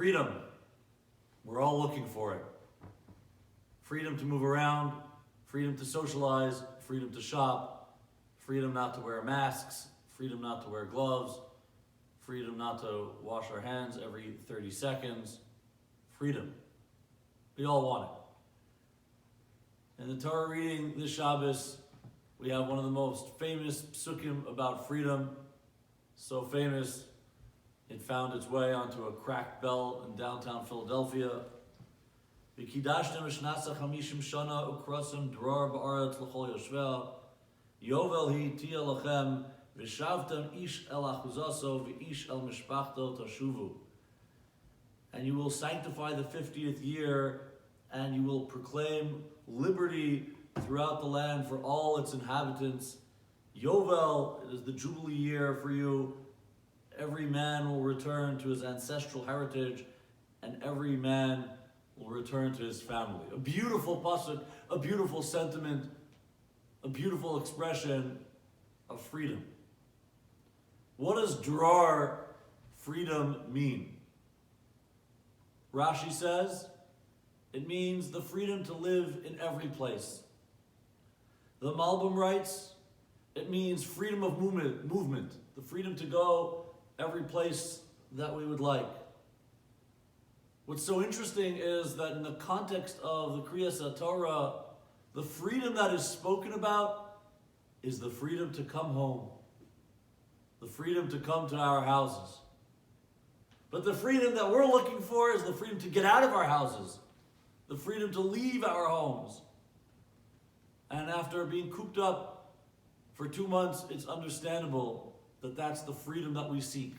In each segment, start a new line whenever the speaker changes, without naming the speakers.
Freedom. We're all looking for it. Freedom to move around, freedom to socialize, freedom to shop, freedom not to wear masks, freedom not to wear gloves, freedom not to wash our hands every 30 seconds. Freedom. We all want it. In the Torah reading this Shabbos, we have one of the most famous psukim about freedom. So famous, it found its way onto a cracked bell in downtown Philadelphia. V'kidashtem eshnasa chamishim shana ukrasim drar ba'aretz l'chol yoshveh. Yovel hi tia lachem v'shavtem ish el achuzaso v'ish el mishpachto tashuvu. And you will sanctify the 50th year, and you will proclaim liberty throughout the land for all its inhabitants. Yovel, it is the Jubilee year for you. Every man will return to his ancestral heritage, and every man will return to his family. A beautiful pasuk, a beautiful sentiment, a beautiful expression of freedom. What does drar freedom mean? Rashi says, it means the freedom to live in every place. The Malbim writes, it means freedom of movement, the freedom to go every place that we would like. What's so interesting is that in the context of the Kriyas HaTorah, the freedom that is spoken about is the freedom to come home, the freedom to come to our houses. But the freedom that we're looking for is the freedom to get out of our houses, the freedom to leave our homes. And after being cooped up for 2 months, it's understandable that that's the freedom that we seek.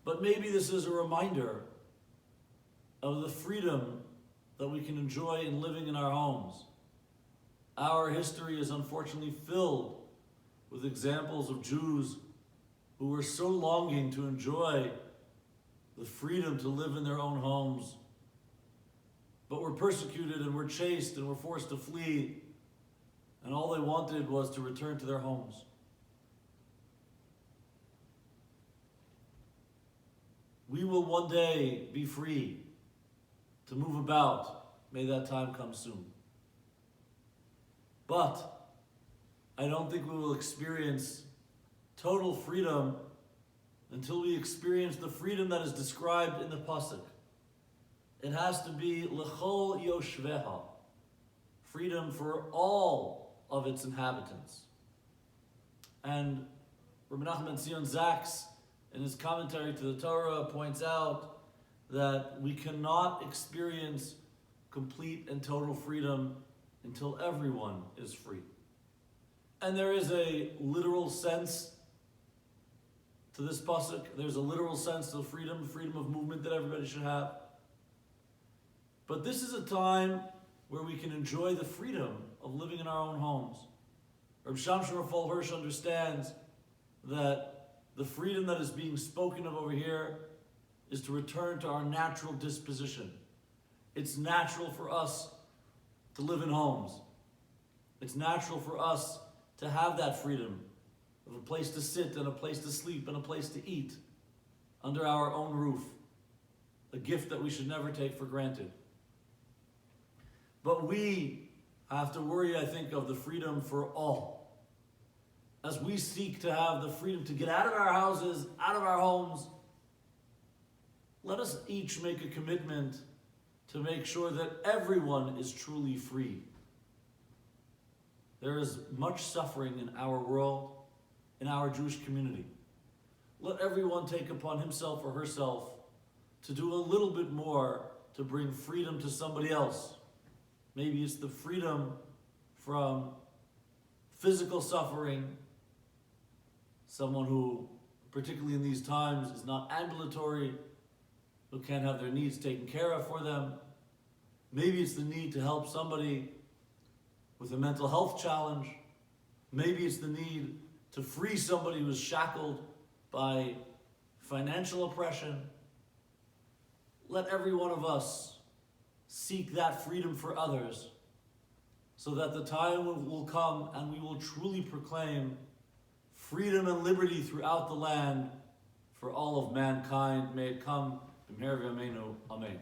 But maybe this is a reminder of the freedom that we can enjoy in living in our homes. Our history is unfortunately filled with examples of Jews who were so longing to enjoy the freedom to live in their own homes, but were persecuted and were chased and were forced to flee, and all they wanted was to return to their homes. We will one day be free to move about. May that time come soon. But I don't think we will experience total freedom until we experience the freedom that is described in the pasuk. It has to be l'chol yoshveha, freedom for all of its inhabitants. And Rabbi Nachman Zion Zaks, in his commentary to the Torah, points out that we cannot experience complete and total freedom until everyone is free. And there is a literal sense to this pasuk. There's a literal sense to freedom of movement that everybody should have. But this is a time where we can enjoy the freedom of living in our own homes. Rabbi Shamshon Raphael Hirsch understands that the freedom that is being spoken of over here is to return to our natural disposition. It's natural for us to live in homes. It's natural for us to have that freedom of a place to sit and a place to sleep and a place to eat under our own roof. A gift that we should never take for granted. But we have to worry, I think, of the freedom for all. As we seek to have the freedom to get out of our houses, out of our homes, let us each make a commitment to make sure that everyone is truly free. There is much suffering in our world, in our Jewish community. Let everyone take upon himself or herself to do a little bit more to bring freedom to somebody else. Maybe it's the freedom from physical suffering, someone who, particularly in these times, is not ambulatory, who can't have their needs taken care of for them. Maybe it's the need to help somebody with a mental health challenge. Maybe it's the need to free somebody who is shackled by financial oppression. Let every one of us seek that freedom for others so that the time will come and we will truly proclaim freedom and liberty throughout the land for all of mankind. May it come. B'meher v'yameinu. Amen.